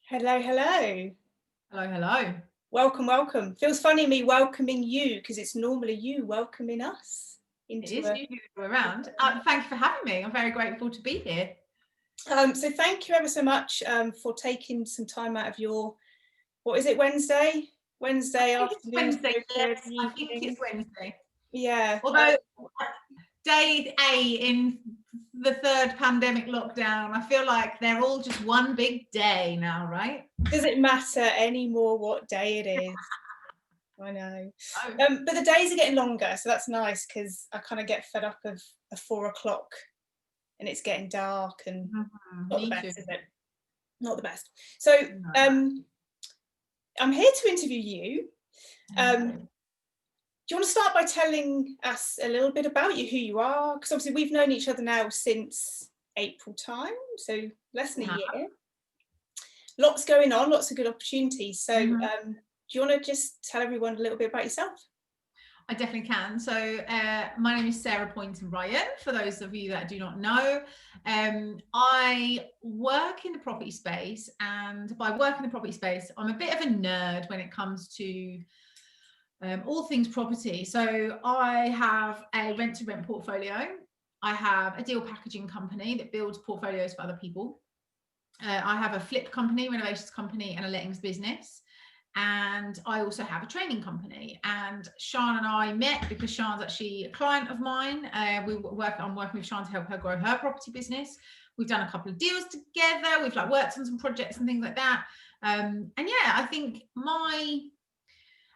Hello, hello. Hello, hello. Welcome, welcome. Feels funny me welcoming you because it's normally you welcoming us It into is a. usually around. Thank you for having me. I'm very grateful to be here. So thank you ever so much for taking some time out of your, what is it, Wednesday? Wednesday I think it's afternoon, Wednesday. Yes, Thursday I think evening. it's Wednesday. Yeah. Although day 8 in the third pandemic lockdown, I feel like they're all just one big day now, right? Does it matter anymore what day it is? I know. Oh. But the days are getting longer, so that's nice because I kind of get fed up of a 4 o'clock and it's getting dark and not the Me best, too. is it? Not the best. So No. I'm here to interview you. Do you want to start by telling us a little bit about you, who you are? Because obviously we've known each other now since April time, so less than a year. Lots going on, lots of good opportunities. So do you want to just tell everyone a little bit about yourself? I definitely can. So my name is Sarah Poynton-Ryan, for those of you that do not know. I work in the property space, and by work in the property space, I'm a bit of a nerd when it comes to all things property. So I have a rent-to-rent portfolio. I have a deal packaging company that builds portfolios for other people. I have a flip company, renovations company, and a lettings business. And I also have a training company. And Sian and I met because Sian's actually a client of mine. I'm working with Sian to help her grow her property business. We've done a couple of deals together. We've worked on some projects and things like that. And yeah, I think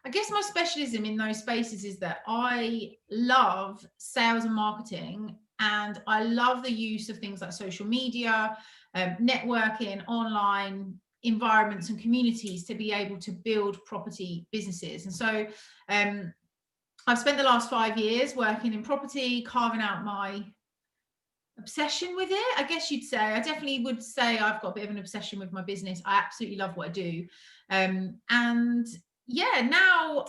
I guess my specialism in those spaces is that I love sales and marketing, and I love the use of things like social media, networking, online environments and communities to be able to build property businesses. And so I've spent the last 5 years working in property, carving out my obsession with it, I guess you'd say. I definitely would say I've got a bit of an obsession with my business. I absolutely love what I do. And yeah, now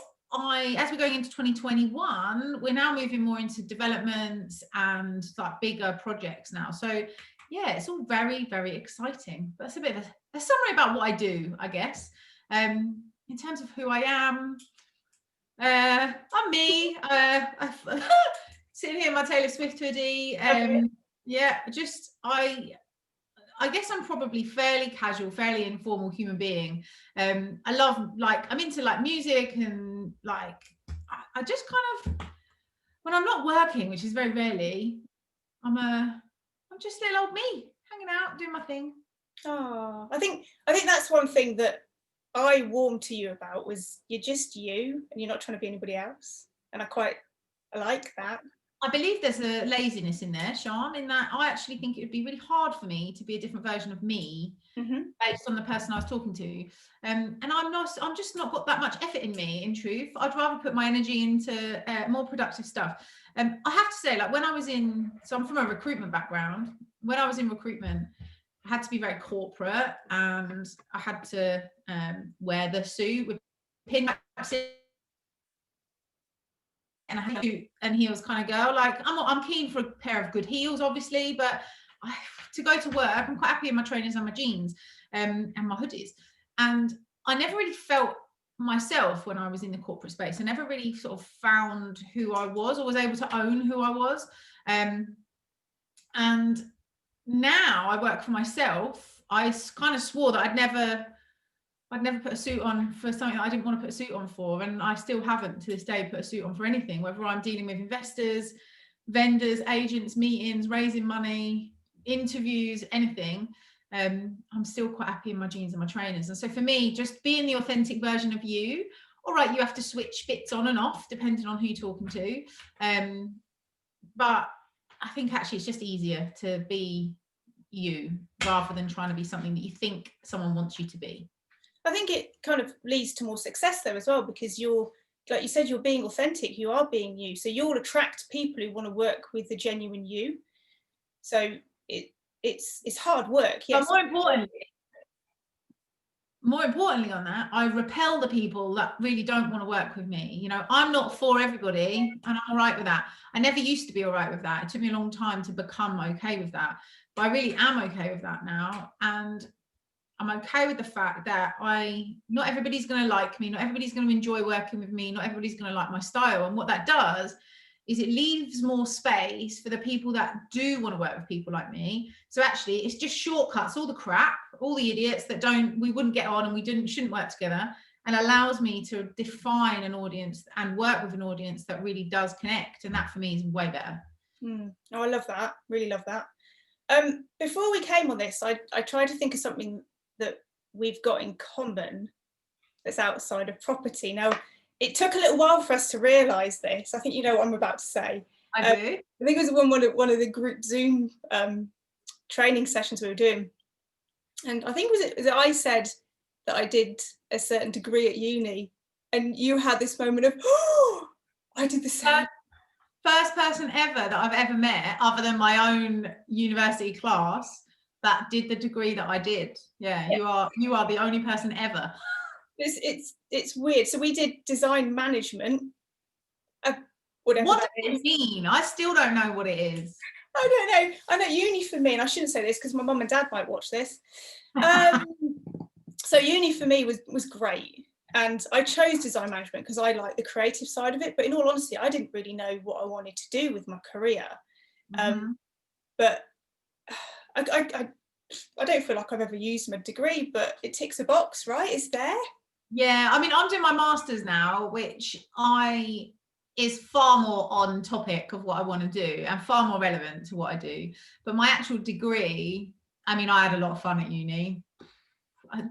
as we're going into 2021, we're now moving more into development and bigger projects now. So yeah, it's all very, very exciting. That's a bit of a summary about what I do, I guess. In terms of who I am, I'm me. Sitting here in my Taylor Swift hoodie. Yeah, I guess I'm probably fairly casual, fairly informal human being. I love I'm into music, and I just kind of, when I'm not working, which is very rarely, I'm just little old me, hanging out, doing my thing. Oh, I think that's one thing that I warmed to you about, was you're just you and you're not trying to be anybody else. And I like that. I believe there's a laziness in there, Sian, in that I actually think it would be really hard for me to be a different version of me based on the person I was talking to. And I'm just not got that much effort in me, in truth. I'd rather put my energy into more productive stuff. I have to say, when I was so I'm from a recruitment background. When I was in recruitment, I had to be very corporate, and I had to wear the suit with pin backs in, and I had and heels kind of girl. I'm keen for a pair of good heels, obviously, but to go to work, I'm quite happy in my trainers and my jeans and my hoodies. And I never really felt myself when I was in the corporate space. I never really sort of found who I was, or was able to own who I was. And now I work for myself. I kind of swore that I'd never put a suit on for something that I didn't want to put a suit on for, and I still haven't to this day put a suit on for anything, whether I'm dealing with investors, vendors, agents, meetings, raising money, interviews, anything. I'm still quite happy in my jeans and my trainers. And so for me, just being the authentic version of you. All right, you have to switch bits on and off depending on who you're talking to, but I think actually it's just easier to be you rather than trying to be something that you think someone wants you to be. I think it kind of leads to more success there as well, because you're, like you said, you're being authentic, you are being you. So you'll attract people who want to work with the genuine you. So it's hard work, yes. But more importantly on that, I repel the people that really don't want to work with me. I'm not for everybody, and I'm all right with that. I never used to be all right with that. It took me a long time to become okay with that, but I really am okay with that now. And I'm okay with the fact that not everybody's going to like me, not everybody's going to enjoy working with me, not everybody's going to like my style. And what that does is it leaves more space for the people that do want to work with people like me. So actually it's just shortcuts all the crap, all the idiots that we wouldn't get on and shouldn't work together, and allows me to define an audience and work with an audience that really does connect. And that for me is way better. Oh, I love that. Really love that. Before we came on this, I tried to think of something that we've got in common that's outside of property. Now, it took a little while for us to realise this. I think you know what I'm about to say. I do. I think it was one of the group Zoom training sessions we were doing. And I think was it I said that I did a certain degree at uni, and you had this moment of, oh, I did the same. First person ever that I've ever met, other than my own university class, that did the degree that I did. Yeah. You are the only person ever. It's weird. So we did design management. Whatever what that does it mean? I still don't know what it is. I don't know. I know uni for me, and I shouldn't say this because my mum and dad might watch this. So uni for me was great. And I chose design management because I like the creative side of it. But in all honesty, I didn't really know what I wanted to do with my career. But I don't feel like I've ever used my degree, but it ticks a box, right? It's there. Yeah, I mean, I'm doing my master's now, which is far more on topic of what I want to do and far more relevant to what I do. But my actual degree, I mean, I had a lot of fun at uni.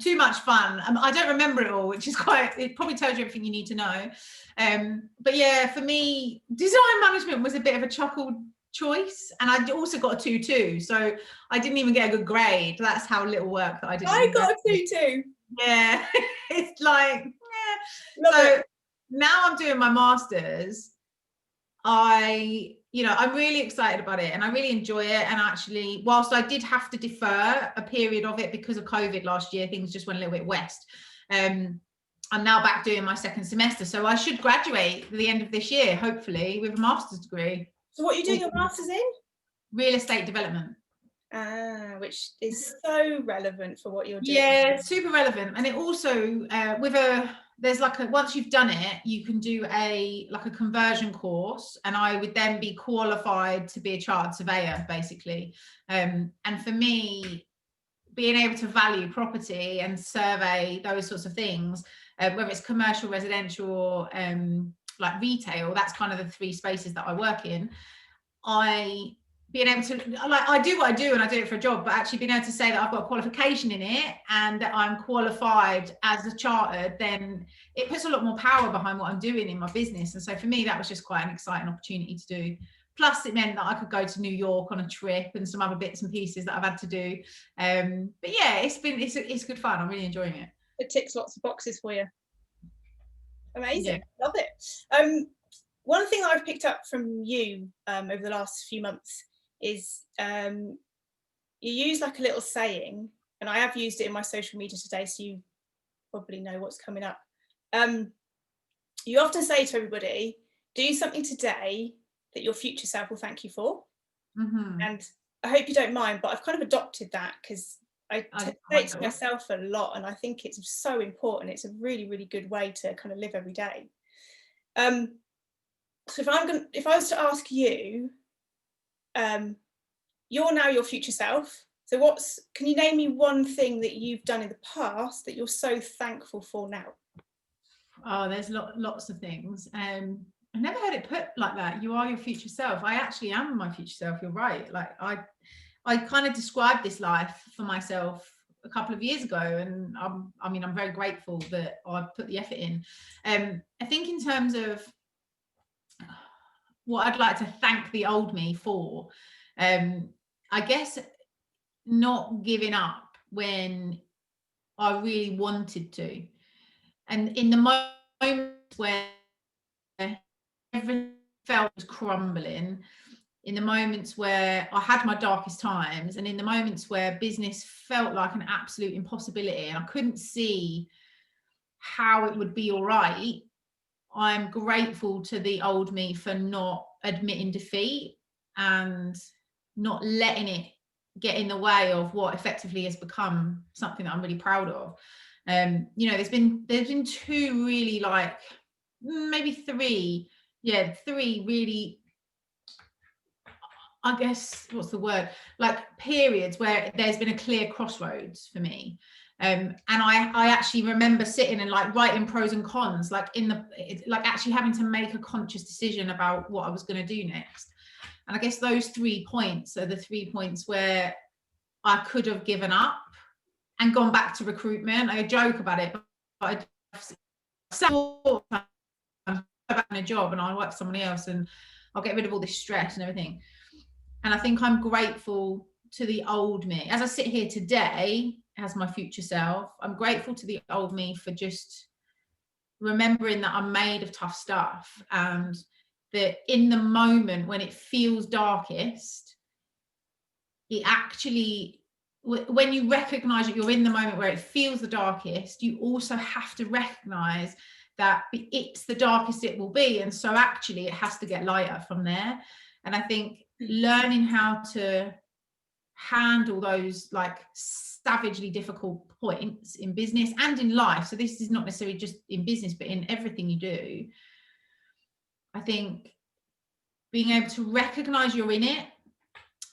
Too much fun. I don't remember it all, which is it probably tells you everything you need to know. But yeah, for me, design management was a bit of a chuckle choice, and I also got a 2-2, so I didn't even get a good grade. That's how little work that I did. I got a 2-2. Yeah. It's like, yeah. So now I'm doing my master's. I'm really excited about it and I really enjoy it. And actually, whilst I did have to defer a period of it because of COVID last year, things just went a little bit west. I'm now back doing my second semester. So I should graduate at the end of this year, hopefully, with a master's degree. So what are you doing your master's in? Real estate development. Which is so relevant for what you're doing. Yeah, super relevant. And it also, there's once you've done it, you can do a conversion course, and I would then be qualified to be a chartered surveyor, basically. And for me, being able to value property and survey those sorts of things, whether it's commercial, residential, or like retail, that's kind of the three spaces that I work in. Being able to, I do what I do and I do it for a job, but actually being able to say that I've got a qualification in it and that I'm qualified as a chartered, then it puts a lot more power behind what I'm doing in my business. And so for me, that was just quite an exciting opportunity to do. Plus it meant that I could go to New York on a trip and some other bits and pieces that I've had to do. But yeah, it's good fun. I'm really enjoying it. It ticks lots of boxes for you. Amazing. Yeah. Love it. One thing that I've picked up from you over the last few months is you use like a little saying, and I have used it in my social media today, so you probably know what's coming up. You often say to everybody, do something today that your future self will thank you for. And I hope you don't mind, but I've kind of adopted that because I say it to myself a lot, and I think it's so important. It's a really, really good way to kind of live every day. So if I was to ask you, you're now your future self. So can you name me one thing that you've done in the past that you're so thankful for now? Oh, there's lots of things. I never heard it put like that. You are your future self. I actually am my future self. You're right. Like I kind of described this life for myself a couple of years ago, and I'm very grateful that I put the effort in. I think in terms of what I'd like to thank the old me for, I guess not giving up when I really wanted to. And in the moments where everything felt crumbling, in the moments where I had my darkest times, and in the moments where business felt like an absolute impossibility and I couldn't see how it would be all right, I'm grateful to the old me for not admitting defeat and not letting it get in the way of what effectively has become something that I'm really proud of. You know, there's been two really, like maybe three really, I guess, what's the word, like periods where there's been a clear crossroads for me. And I actually remember sitting and like writing pros and cons, like like actually having to make a conscious decision about what I was going to do next. And I guess those 3 points are the 3 points where I could have given up and gone back to recruitment. I joke about it, but I'm back in a job and I'll work for somebody else and I'll get rid of all this stress and everything. And I think I'm grateful to the old me. As I sit here today, as my future self, I'm grateful to the old me for just remembering that I'm made of tough stuff, and that in the moment when it feels darkest, it actually, when you recognize that you're in the moment where it feels the darkest, you also have to recognize that it's the darkest it will be. And so actually it has to get lighter from there. And I think learning how to handle those like savagely difficult points in business and in life, so this is not necessarily just in business but in everything you do, I think being able to recognize you're in it,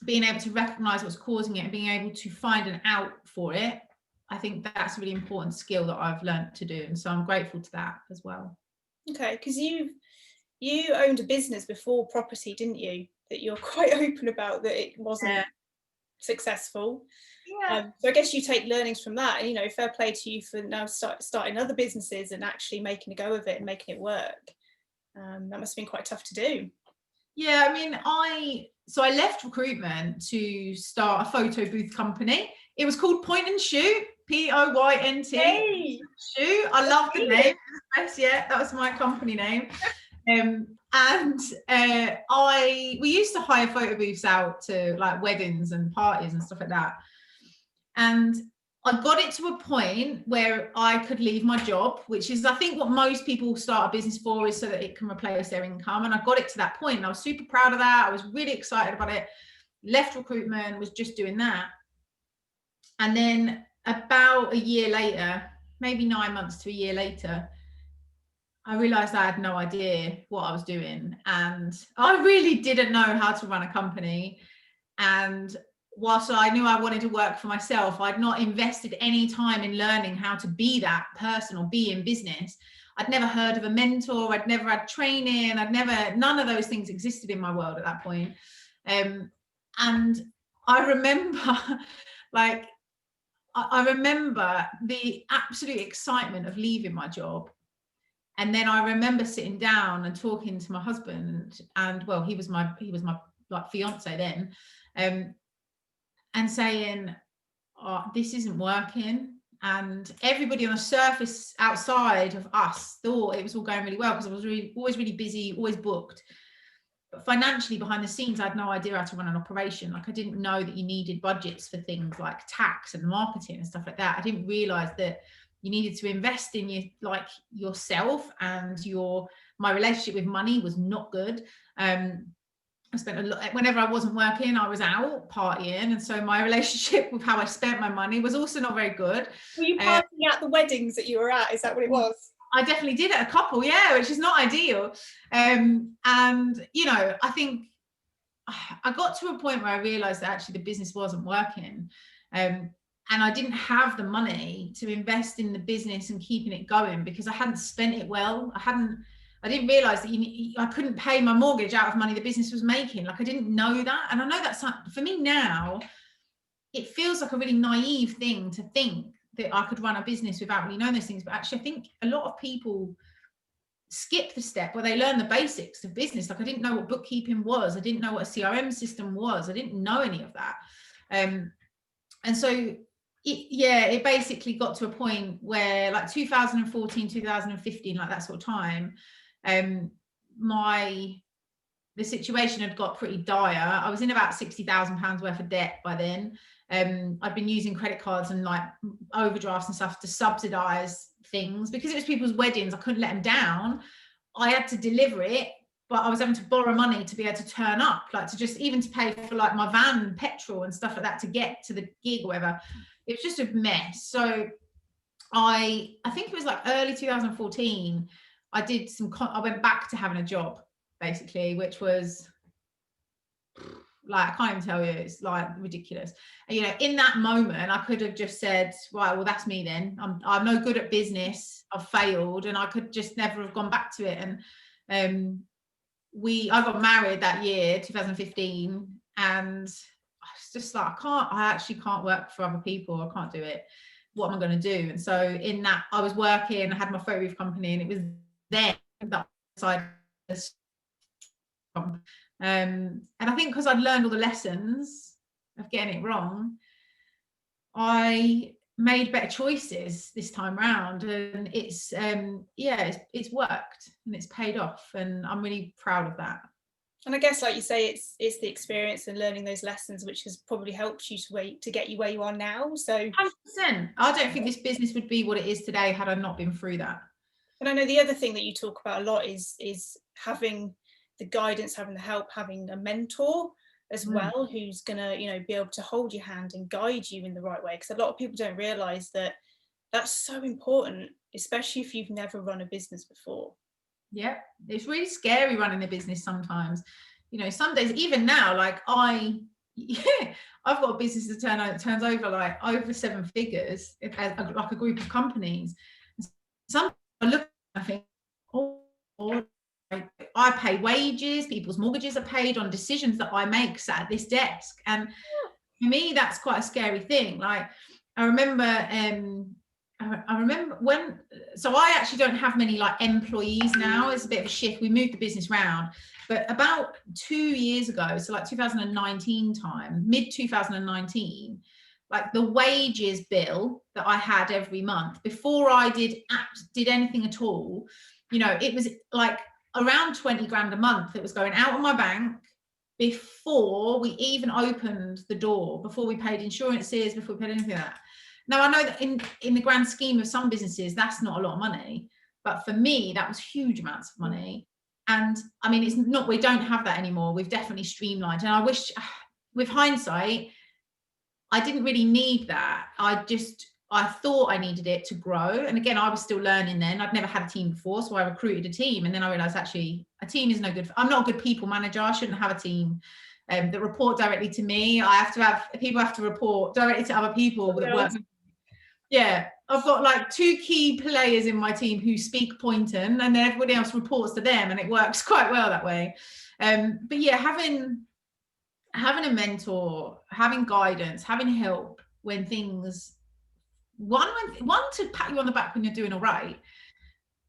being able to recognize what's causing it, and being able to find an out for it, I think that's a really important skill that I've learned to do. And so I'm grateful to that as well. Okay, because you owned a business before property, didn't you, that you're quite open about, that it wasn't successful. So I guess you take learnings from that, and, you know, fair play to you for now starting other businesses and actually making a go of it and making it work. That must have been quite tough to do. Yeah, I mean, I left recruitment to start a photo booth company. It was called Point and Shoot, Poynt. Hey. Shoot. I love the name. Yeah, that was my company name. We used to hire photo booths out to like weddings and parties and stuff like that. And I got it to a point where I could leave my job, which is, I think, what most people start a business for, is so that it can replace their income. And I got it to that point, and I was super proud of that. I was really excited about it. Left recruitment, was just doing that. And then about a year later, maybe 9 months to a year later, I realized I had no idea what I was doing, and I really didn't know how to run a company. And whilst I knew I wanted to work for myself, I'd not invested any time in learning how to be that person or be in business. I'd never heard of a mentor. I'd never had training. None of those things existed in my world at that point. And I remember, I remember the absolute excitement of leaving my job. And then I remember sitting down and talking to my husband, and well, he was my like fiance then, and saying, oh, this isn't working. And everybody on the surface outside of us thought it was all going really well, because I was always really busy, always booked. But financially, behind the scenes, I had no idea how to run an operation. Like, I didn't know that you needed budgets for things like tax and marketing and stuff like that. I didn't realize that you needed to invest in yourself, and my relationship with money was not good. I spent a lot, whenever I wasn't working, I was out partying, and so my relationship with how I spent my money was also not very good. Were you partying at the weddings that you were at? Is that what it was? I definitely did at a couple, yeah, which is not ideal. And you know, I think I got to a point where I realized that actually the business wasn't working, and I didn't have the money to invest in the business and keeping it going, because I hadn't spent it well. I didn't realize that I couldn't pay my mortgage out of money the business was making. Like, I didn't know that. And I know that's not, for me now, it feels like a really naive thing to think that I could run a business without really knowing those things. But actually, I think a lot of people skip the step where they learn the basics of business. Like, I didn't know what bookkeeping was. I didn't know what a CRM system was. I didn't know any of that. And so it basically got to a point where, like 2014, 2015, like that sort of time, the situation had got pretty dire. I was in about £60,000 worth of debt by then. I'd been using credit cards and like overdrafts and stuff to subsidize things, because it was people's weddings. I couldn't let them down. I had to deliver it but I was having to borrow money to be able to turn up, like to just even to pay for like my van petrol and stuff like that to get to the gig or whatever. It was just a mess. So I think it was like early 2014, I went back to having a job basically, which was like, I can't even tell you, it's like ridiculous. And, you know, in that moment I could have just said, right, well, that's me then. I'm no good at business, I've failed, and I could just never have gone back to it. And I got married that year, 2015, and I was just like, I actually can't work for other people. I can't do it. What am I going to do? And so in that, I was working, I had my photo booth company, and it was then that I decided. And I think because I'd learned all the lessons of getting it wrong, I made better choices this time round, and it's worked and it's paid off, and I'm really proud of that. And I guess, like you say, it's the experience and learning those lessons which has probably helped you to get you where you are now. So 100%. I don't think this business would be what it is today had I not been through that. And I know the other thing that you talk about a lot is having the guidance, having the help, having a mentor as well, who's gonna, you know, be able to hold your hand and guide you in the right way. Because a lot of people don't realize that that's so important, especially if you've never run a business before. Yeah, it's really scary running a business sometimes. You know, some days, even now, like I've got a business that turns over like over 7 figures, like a group of companies. Some I look, I think, oh, I pay wages, people's mortgages are paid on decisions that I make sat at this desk. And for me, that's quite a scary thing. Like I remember when, so I actually don't have many like employees now. It's a bit of a shift. We moved the business round, but about 2 years ago, so like 2019 time, mid 2019, like the wages bill that I had every month before I did anything at all, you know, it was like around 20 grand a month that was going out of my bank before we even opened the door, before we paid insurances, before we paid anything like that. Now, I know that in the grand scheme of some businesses, that's not a lot of money. But for me, that was huge amounts of money. And I mean, it's not, we don't have that anymore. We've definitely streamlined. And I wish, with hindsight, I didn't really need that. I thought I needed it to grow. And again, I was still learning then. I'd never had a team before. So I recruited a team. And then I realized actually a team is no good. I'm not a good people manager. I shouldn't have a team that report directly to me. People have to report directly to other people that work. Yeah, I've got like 2 key players in my team who speak Poynton, and then everybody else reports to them, and it works quite well that way. But yeah, having a mentor, having guidance, having help when things, one to pat you on the back when you're doing all right,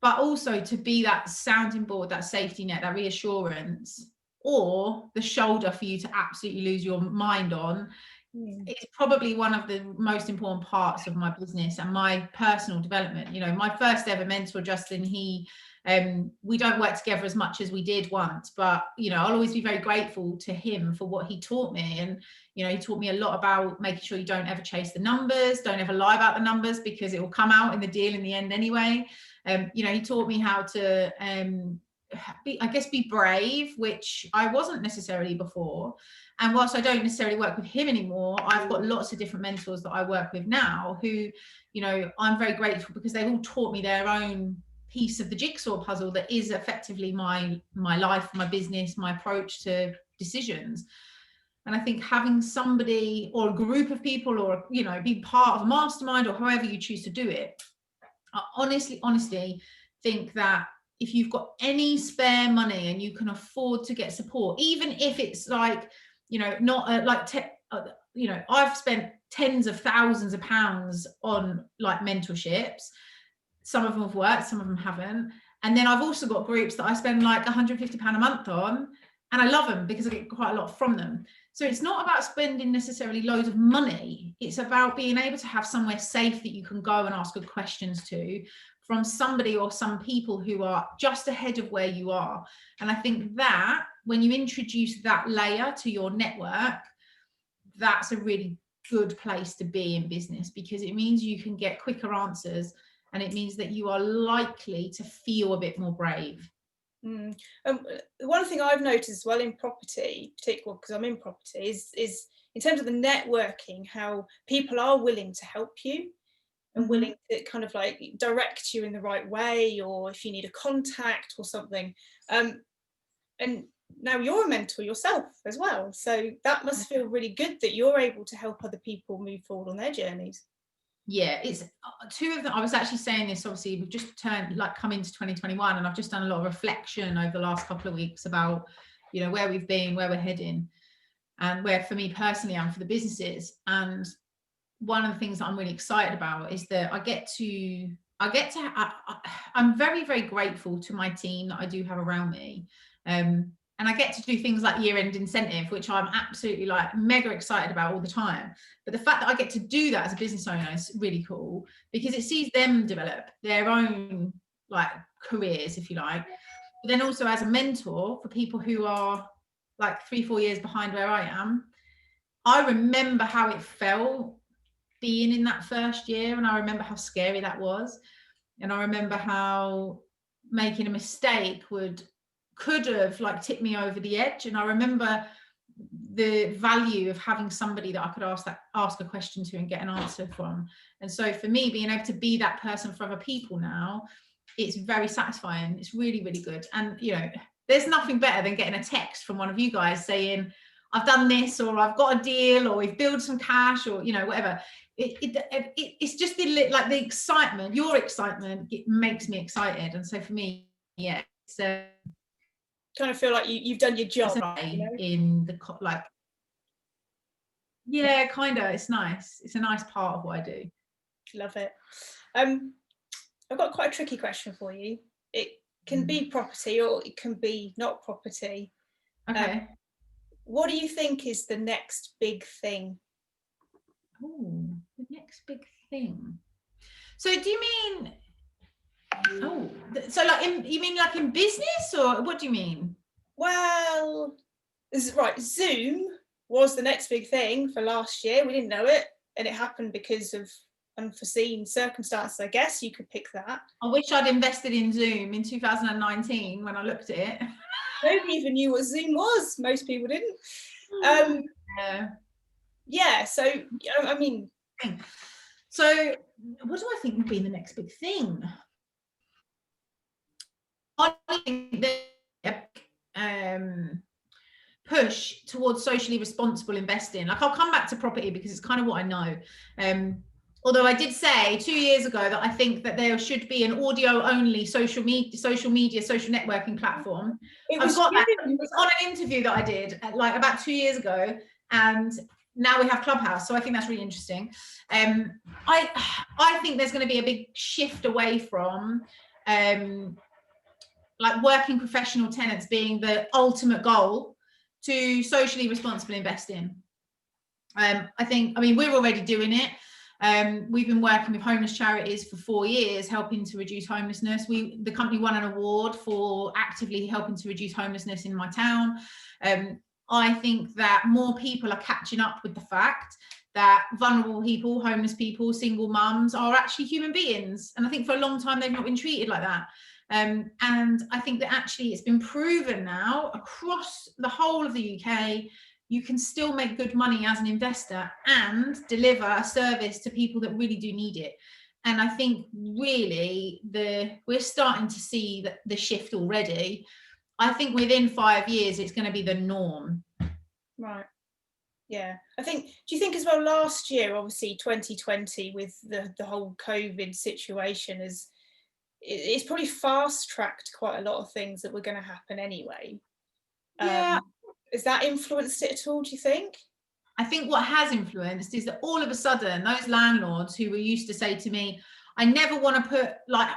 but also to be that sounding board, that safety net, that reassurance, or the shoulder for you to absolutely lose your mind on. It's probably one of the most important parts of my business and my personal development. You know, my first ever mentor, Justin, we don't work together as much as we did once, but, you know, I'll always be very grateful to him for what he taught me. And, you know, he taught me a lot about making sure you don't ever chase the numbers, don't ever lie about the numbers, because it will come out in the deal in the end anyway. You know, he taught me how to, be brave, which I wasn't necessarily before. And whilst I don't necessarily work with him anymore, I've got lots of different mentors that I work with now who, you know, I'm very grateful because they've all taught me their own piece of the jigsaw puzzle that is effectively my life, my business, my approach to decisions. And I think having somebody or a group of people, or, you know, be part of a mastermind or however you choose to do it, I honestly think that if you've got any spare money and you can afford to get support, even if it's like, you know, not you know, I've spent tens of thousands of pounds on like mentorships. Some of them have worked, some of them haven't. And then I've also got groups that I spend like £150 a month on, and I love them because I get quite a lot from them. So it's not about spending necessarily loads of money. It's about being able to have somewhere safe that you can go and ask good questions to, from somebody or some people who are just ahead of where you are. And I think that when you introduce that layer to your network, that's a really good place to be in business, because it means you can get quicker answers, and it means that you are likely to feel a bit more brave. One thing I've noticed as well in property, particularly because I'm in property, is in terms of the networking, how people are willing to help you and willing to kind of like direct you in the right way, or if you need a contact or something. And now you're a mentor yourself as well, so that must feel really good that you're able to help other people move forward on their journeys. Yeah, it's two of them. I was actually saying this, obviously we've just come into 2021, and I've just done a lot of reflection over the last couple of weeks about, you know, where we've been, where we're heading, and where for me personally and for the businesses. And one of the things that I'm really excited about is that I'm very, very grateful to my team that I do have around me. And I get to do things like year-end incentive, which I'm absolutely like mega excited about all the time. But the fact that I get to do that as a business owner is really cool, because it sees them develop their own like careers, if you like. But then also as a mentor for people who are like 3-4 years behind where I am, I remember how it felt being in that first year, and I remember how scary that was. And I remember how making a mistake could have like tipped me over the edge. And I remember the value of having somebody that I could ask a question to and get an answer from. And so for me, being able to be that person for other people now, it's very satisfying. It's really, really good. And, you know, there's nothing better than getting a text from one of you guys saying, I've done this, or I've got a deal, or we've built some cash, or, you know, whatever. It's just the excitement, your excitement, it makes me excited. And so for me, yeah, it's kind of feel like you've done your job, you know? In the yeah, kind of. It's nice. It's a nice part of what I do. Love it. I've got quite a tricky question for you. It can be property, or it can be not property. Okay. What do you think is the next big thing? Oh, the next big thing. So do you mean, so like you mean like in business, or what do you mean? Well, this is right. Zoom was the next big thing for last year. We didn't know it, and it happened because of unforeseen circumstances. I guess you could pick that. I wish I'd invested in Zoom in 2019 when I looked at it. Nobody even knew what Zoom was. Most people didn't. Yeah. So I mean, so what do I think would be the next big thing? I think that push towards socially responsible investing. Like, I'll come back to property because it's kind of what I know. Although I did say 2 years ago that I think that there should be an audio only social networking platform. I've got that. It was on an interview that I did like about 2 years ago, and now we have Clubhouse. So I think that's really interesting. I think there's going to be a big shift away from like working professional tenants being the ultimate goal to socially responsible investing. I mean, we're already doing it. We've been working with homeless charities for 4 years, helping to reduce homelessness. The company won an award for actively helping to reduce homelessness in my town. I think that more people are catching up with the fact that vulnerable people, homeless people, single mums are actually human beings. And I think for a long time, they've not been treated like that. And I think that actually it's been proven now across the whole of the UK, you can still make good money as an investor and deliver a service to people that really do need it. And I think really we're starting to see the shift already. I think within 5 years, it's going to be the norm. Right. Yeah. do you think as well, last year, obviously 2020 with the whole COVID situation, it's probably fast tracked quite a lot of things that were going to happen anyway. Yeah. Has that influenced it at all, do you think? I think what has influenced is that all of a sudden, those landlords who were used to say to me, I never want to put like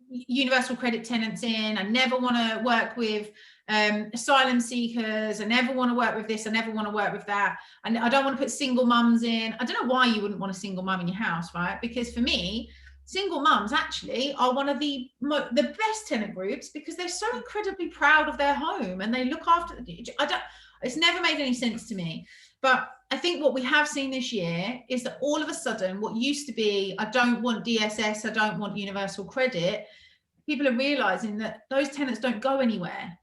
universal credit tenants in, I never want to work with asylum seekers, I never want to work with this, I never want to work with that, and I don't want to put single mums in. I don't know why you wouldn't want a single mum in your house, right? Because for me, single mums actually are one of the best tenant groups, because they're so incredibly proud of their home and they look after it's never made any sense to me. But I think what we have seen this year is that all of a sudden what used to be, I don't want DSS, I don't want universal credit, people are realizing that those tenants don't go anywhere,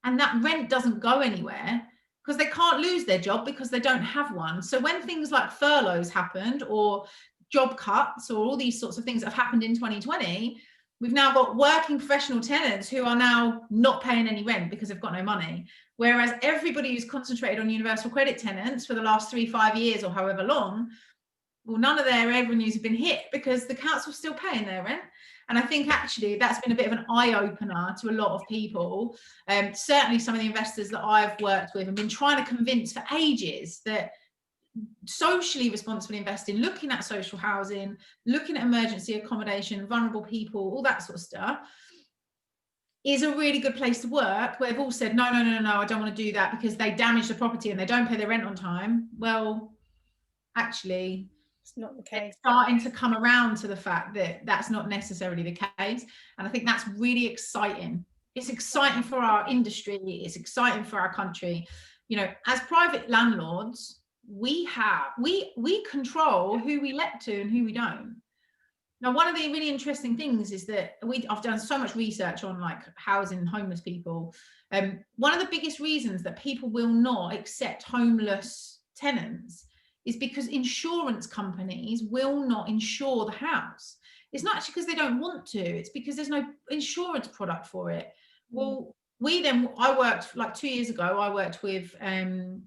and that rent doesn't go anywhere because they can't lose their job because they don't have one. So when things like furloughs happened, or job cuts, or all these sorts of things that have happened in 2020, we've now got working professional tenants who are now not paying any rent because they've got no money. Whereas everybody who's concentrated on universal credit tenants for the last 3-5 years or however long, well, none of their revenues have been hit because the council's still paying their rent. And I think actually that's been a bit of an eye-opener to a lot of people. Certainly some of the investors that I've worked with have been trying to convince for ages that socially responsible investing, looking at social housing, looking at emergency accommodation, vulnerable people, all that sort of stuff, is a really good place to work, where they've all said, no, I don't want to do that because they damage the property and they don't pay their rent on time. Well, actually, it's not the case. It's starting to come around to the fact that that's not necessarily the case. And I think that's really exciting. It's exciting for our industry. It's exciting for our country. You know, as private landlords, we control who we let to and who we don't. Now, one of the really interesting things is that I've done so much research on like housing homeless people. One of the biggest reasons that people will not accept homeless tenants is because insurance companies will not insure the house. It's not actually because they don't want to, it's because there's no insurance product for it. Well, I worked like 2 years ago, I worked with a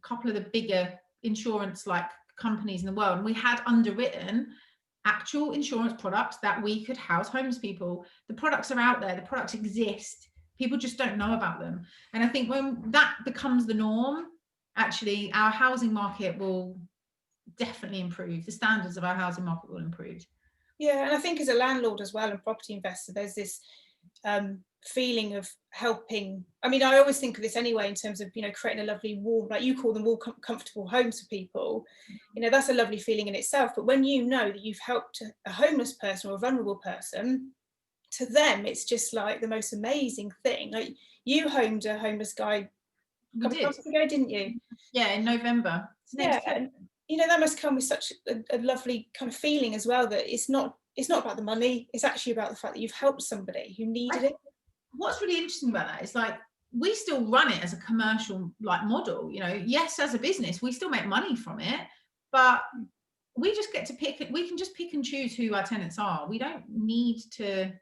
couple of the bigger insurance like companies in the world, and we had underwritten actual insurance products that we could house homeless people. The products are out there, the products exist, people just don't know about them. And I think when that becomes the norm, actually our housing market will definitely improve. The standards of our housing market will improve. Yeah, and I think as a landlord as well and property investor, there's this feeling of helping. I mean, I always think of this anyway in terms of, you know, creating a lovely warm, like you call them, all comfortable homes for people. You know, that's a lovely feeling in itself. But when you know that you've helped a homeless person or a vulnerable person, to them it's just like the most amazing thing. Like you homed a homeless guy a couple of months ago, didn't you? Yeah, in November. Yeah, and you know, that must come with such a lovely kind of feeling as well, that it's not about the money, it's actually about the fact that you've helped somebody who needed it. What's really interesting about that is like we still run it as a commercial like model, you know. Yes, as a business we still make money from it, but we just get to pick, we can just pick and choose who our tenants are. We don't need to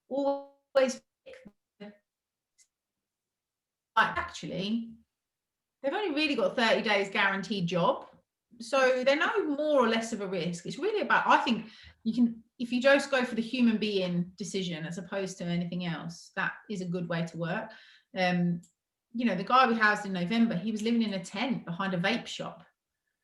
always pick. Like actually they've only really got 30 days guaranteed job, so they're no more or less of a risk. It's really about, I think you can, if you just go for the human being decision as opposed to anything else, that is a good way to work. You know, the guy we housed in November, he was living in a tent behind a vape shop.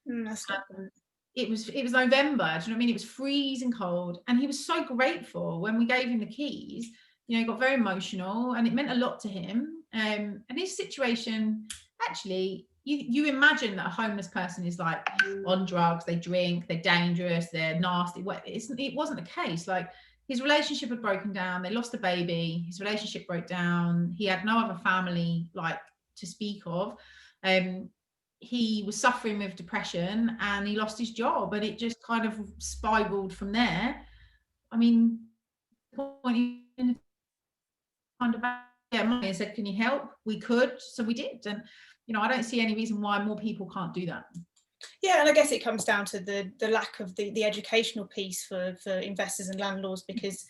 It was November, do you know what I mean? It was freezing cold, and he was so grateful when we gave him the keys. You know, he got very emotional, and it meant a lot to him. And his situation, actually, you imagine that a homeless person is like on drugs, they drink, they're dangerous, they're nasty. It wasn't the case. Like his relationship had broken down, they lost a baby, his relationship broke down, he had no other family like to speak of. He was suffering with depression and he lost his job, and it just kind of spiraled from there. I mean, money and said, can you help? We could, so we did. And you know, I don't see any reason why more people can't do that. Yeah, and I guess it comes down to the lack of the educational piece for investors and landlords, because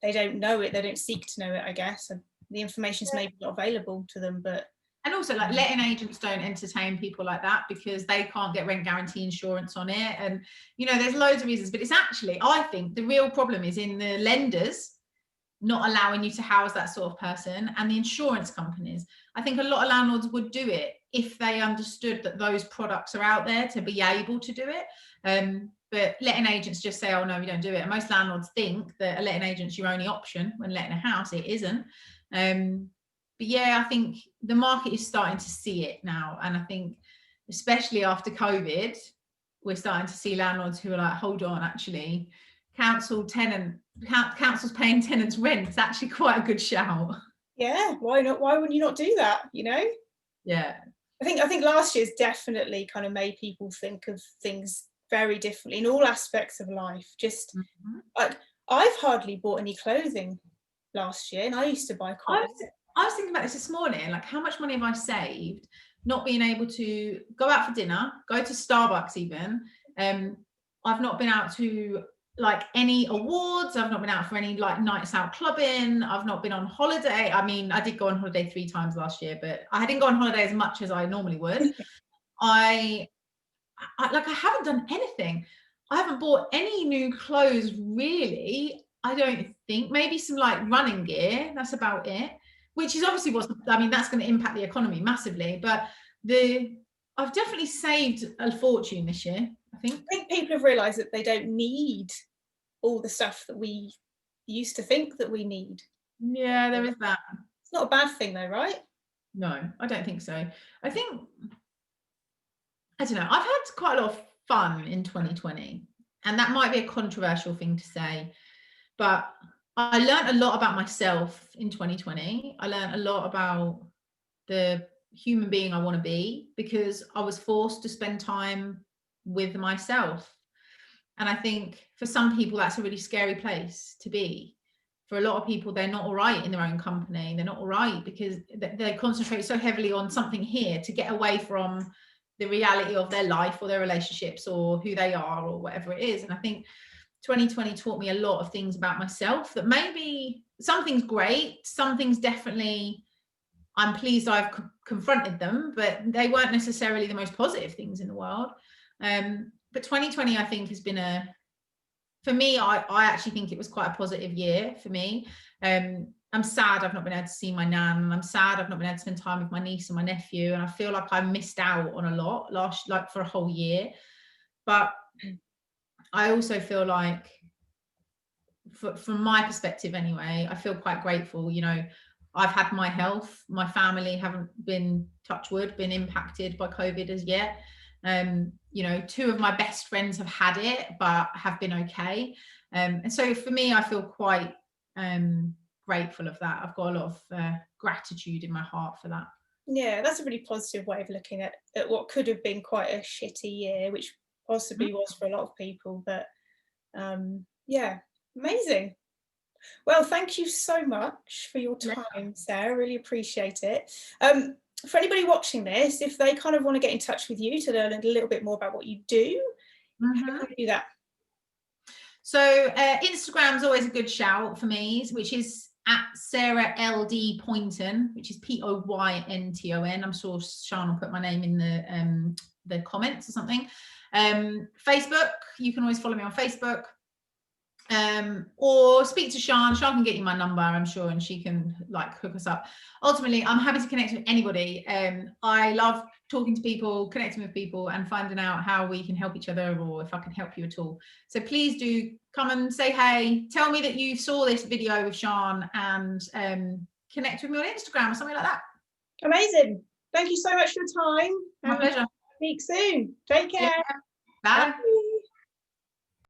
they don't know it, they don't seek to know it, I guess, and the information's maybe not available to them. But and also like letting agents don't entertain people like that because they can't get rent guarantee insurance on it. And you know, there's loads of reasons, but it's actually, I think the real problem is in the lenders not allowing you to house that sort of person, and the insurance companies. I think a lot of landlords would do it if they understood that those products are out there to be able to do it. But letting agents just say, oh no, we don't do it. And most landlords think that a letting agent's your only option when letting a house. It isn't. But yeah, I think the market is starting to see it now. And I think especially after COVID, we're starting to see landlords who are like, hold on, actually, council's paying tenants rent. It's actually quite a good shout. Yeah, why not? Why wouldn't you not do that? You know? Yeah. I think last year's definitely kind of made people think of things very differently in all aspects of life. Just like I've hardly bought any clothing last year, and I used to buy quite. I was thinking about this morning, like how much money have I saved not being able to go out for dinner, go to Starbucks even. I've not been out to like any awards. I've not been out for any like nights out clubbing. I've not been on holiday. I mean, I did go on holiday 3 times last year, but I didn't go on holiday as much as I normally would. I haven't done anything. I haven't bought any new clothes really. I don't think. Maybe some like running gear. That's about it. Which is obviously that's going to impact the economy massively. But I've definitely saved a fortune this year. I think people have realised that they don't need all the stuff that we used to think that we need. Yeah, there is that. It's not a bad thing though, right? No, I don't think so. I think, I don't know, I've had quite a lot of fun in 2020, and that might be a controversial thing to say, but I learned a lot about myself in 2020. I learned a lot about the human being I want to be, because I was forced to spend time with myself. And I think for some people, that's a really scary place to be. For a lot of people, they're not all right in their own company. They're not all right because they concentrate so heavily on something here to get away from the reality of their life or their relationships or who they are or whatever it is. And I think 2020 taught me a lot of things about myself, that maybe some things great, some things definitely I'm pleased I've confronted them, but they weren't necessarily the most positive things in the world. But 2020, I think, has been for me, I actually think it was quite a positive year for me. I'm sad I've not been able to see my nan, and I'm sad I've not been able to spend time with my niece and my nephew, and I feel like I missed out on a lot like for a whole year. But I also feel like, from my perspective anyway, I feel quite grateful. You know, I've had my health, my family haven't been, touch wood, been impacted by COVID as yet. You know, 2 of my best friends have had it but have been okay, and so for me, I feel quite grateful of that. I've got a lot of gratitude in my heart for that. Yeah, that's a really positive way of looking at what could have been quite a shitty year, which possibly was for a lot of people. But yeah, amazing. Well, thank you so much for your time, Sarah. Really appreciate it. For anybody watching this, if they kind of want to get in touch with you to learn a little bit more about what you do, how can you do that? So Instagram's always a good shout for me, which is at Sarah LD Poynton, which is Poynton. I'm sure Sian will put my name in the comments or something. Facebook, you can always follow me on Facebook. Or speak to Sian. Sian can get you my number, I'm sure, and she can like hook us up. Ultimately, I'm happy to connect with anybody. I love talking to people, connecting with people, and finding out how we can help each other, or if I can help you at all. So please do come and say hey. Tell me that you saw this video with Sian, and connect with me on Instagram or something like that. Amazing. Thank you so much for your time. My pleasure. Speak soon. Take care. Yeah. Bye.